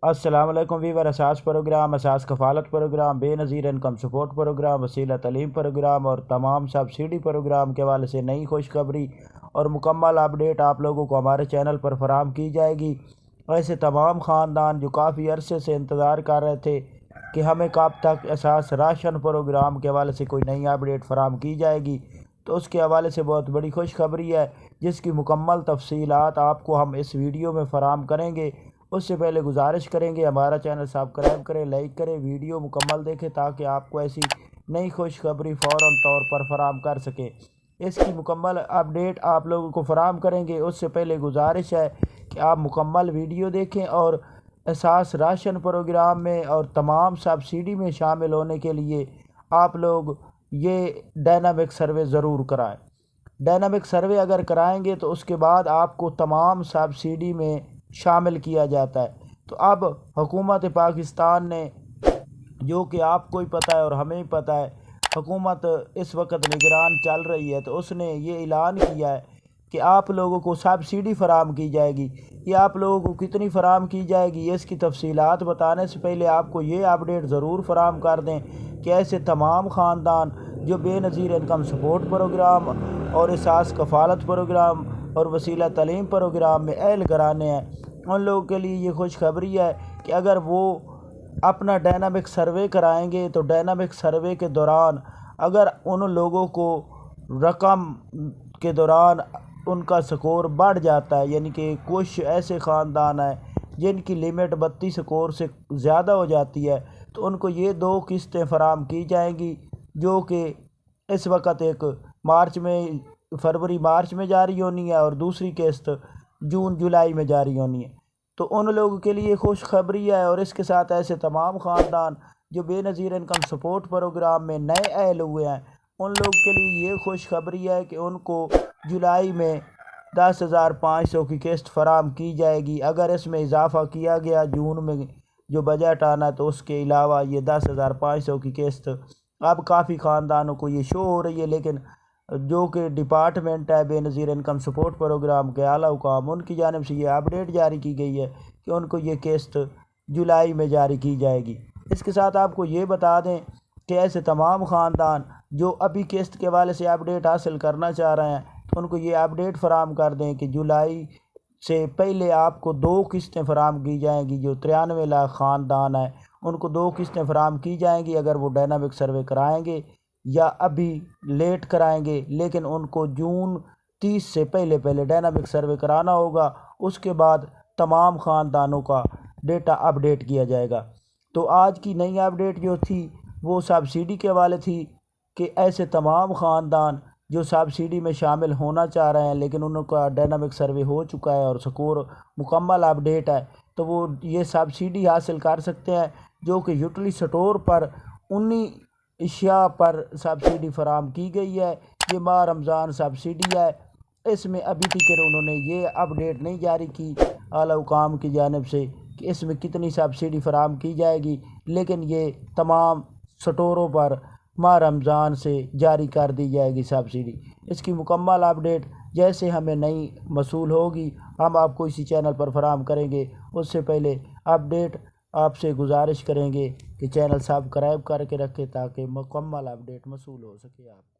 السلام علیکم ویور، اساس پروگرام، اساس کفالت پروگرام، بے نظیر انکم سپورٹ پروگرام، وسیلہ تعلیم پروگرام اور تمام سبسڈی پروگرام کے حوالے سے نئی خوشخبری اور مکمل اپڈیٹ آپ لوگوں کو ہمارے چینل پر فراہم کی جائے گی۔ ایسے تمام خاندان جو کافی عرصے سے انتظار کر رہے تھے کہ ہمیں کب تک اساس راشن پروگرام کے حوالے سے کوئی نئی اپڈیٹ فراہم کی جائے گی، تو اس کے حوالے سے بہت بڑی خوشخبری ہے جس کی مکمل تفصیلات آپ کو ہم اس ویڈیو میں فراہم کریں گے۔ اس سے پہلے گزارش کریں گے ہمارا چینل سبسکرائب کریں، لائک کریں، ویڈیو مکمل دیکھیں تاکہ آپ کو ایسی نئی خوشخبری فوراً طور پر فراہم کر سکیں۔ اس کی مکمل اپڈیٹ آپ لوگوں کو فراہم کریں گے، اس سے پہلے گزارش ہے کہ آپ مکمل ویڈیو دیکھیں اور اساس راشن پروگرام میں اور تمام سبسڈی میں شامل ہونے کے لیے آپ لوگ یہ ڈائنامک سروے ضرور کرائیں۔ ڈائنامک سروے اگر کرائیں گے تو اس کے بعد آپ کو تمام سبسڈی میں شامل کیا جاتا ہے۔ تو اب حکومت پاکستان نے، جو کہ آپ کو ہی پتہ ہے اور ہمیں ہی پتہ ہے، حکومت اس وقت نگران چل رہی ہے، تو اس نے یہ اعلان کیا ہے کہ آپ لوگوں کو سبسڈی فراہم کی جائے گی۔ یہ آپ لوگوں کو کتنی فراہم کی جائے گی، اس کی تفصیلات بتانے سے پہلے آپ کو یہ اپڈیٹ ضرور فراہم کر دیں کہ ایسے تمام خاندان جو بے نظیر انکم سپورٹ پروگرام اور اساس کفالت پروگرام اور وسیلہ تعلیم پروگرام میں اہل گھرانے ہیں، ان لوگوں کے لیے یہ خوشخبری ہے کہ اگر وہ اپنا ڈائنامک سروے کرائیں گے تو ڈائنامک سروے کے دوران اگر ان لوگوں کو رقم کے دوران ان کا سکور بڑھ جاتا ہے، یعنی کہ کچھ ایسے خاندان ہیں جن کی لمٹ 32 سکور سے زیادہ ہو جاتی ہے، تو ان کو یہ 2 قسطیں فراہم کی جائیں گی، جو کہ اس وقت ایک فروری مارچ میں جاری ہونی ہے اور دوسری قسط جون جولائی میں جاری ہونی ہے۔ تو ان لوگوں کے لیے خوشخبری ہے، اور اس کے ساتھ ایسے تمام خاندان جو بے نظیر انکم سپورٹ پروگرام میں نئے اہل ہوئے ہیں، ان لوگوں کے لیے یہ خوشخبری ہے کہ ان کو جولائی میں 10,500 کی قسط فراہم کی جائے گی۔ اگر اس میں اضافہ کیا گیا جون میں جو بجٹ آنا، تو اس کے علاوہ یہ 10,500 کی قسط اب کافی خاندانوں کو یہ شو ہو رہی ہے، لیکن جو کہ ڈپارٹمنٹ ہے بے نظیر انکم سپورٹ پروگرام کے اعلیٰ حکام، ان کی جانب سے یہ اپڈیٹ جاری کی گئی ہے کہ ان کو یہ قسط جولائی میں جاری کی جائے گی۔ اس کے ساتھ آپ کو یہ بتا دیں کہ ایسے تمام خاندان جو ابھی قسط کے حوالے سے اپڈیٹ حاصل کرنا چاہ رہے ہیں، تو ان کو یہ اپڈیٹ فراہم کر دیں کہ جولائی سے پہلے آپ کو 2 قسطیں فراہم کی جائیں گی۔ جو 93 لاکھ خاندان ہیں ان کو 2 قسطیں فراہم کی جائیں گی اگر وہ ڈائنامک سروے کرائیں گے یا ابھی لیٹ کرائیں گے، لیکن ان کو جون 30 سے پہلے ڈائنامک سروے کرانا ہوگا۔ اس کے بعد تمام خاندانوں کا ڈیٹا اپڈیٹ کیا جائے گا۔ تو آج کی نئی اپڈیٹ جو تھی وہ سبسڈی کے حوالے تھی کہ ایسے تمام خاندان جو سبسڈی میں شامل ہونا چاہ رہے ہیں لیکن ان کا ڈائنامک سروے ہو چکا ہے اور سکور مکمل اپڈیٹ ہے، تو وہ یہ سبسڈی حاصل کر سکتے ہیں، جو کہ یوٹیلیٹی سٹور پر 19 اشیاء پر سبسڈی فراہم کی گئی ہے۔ یہ ماہ رمضان سبسڈی ہے، اس میں ابھی تک انہوں نے یہ اپڈیٹ نہیں جاری کی اعلیٰ حکام کی جانب سے کہ اس میں کتنی سبسڈی فراہم کی جائے گی، لیکن یہ تمام سٹوروں پر ماہ رمضان سے جاری کر دی جائے گی سبسڈی۔ اس کی مکمل اپڈیٹ جیسے ہمیں نئی موصول ہوگی ہم آپ کو اسی چینل پر فراہم کریں گے۔ اس سے پہلے اپڈیٹ آپ سے گزارش کریں گے کہ چینل سبسکرائب کر کے رکھیں تاکہ مکمل اپڈیٹ موصول ہو سکے آپ کو۔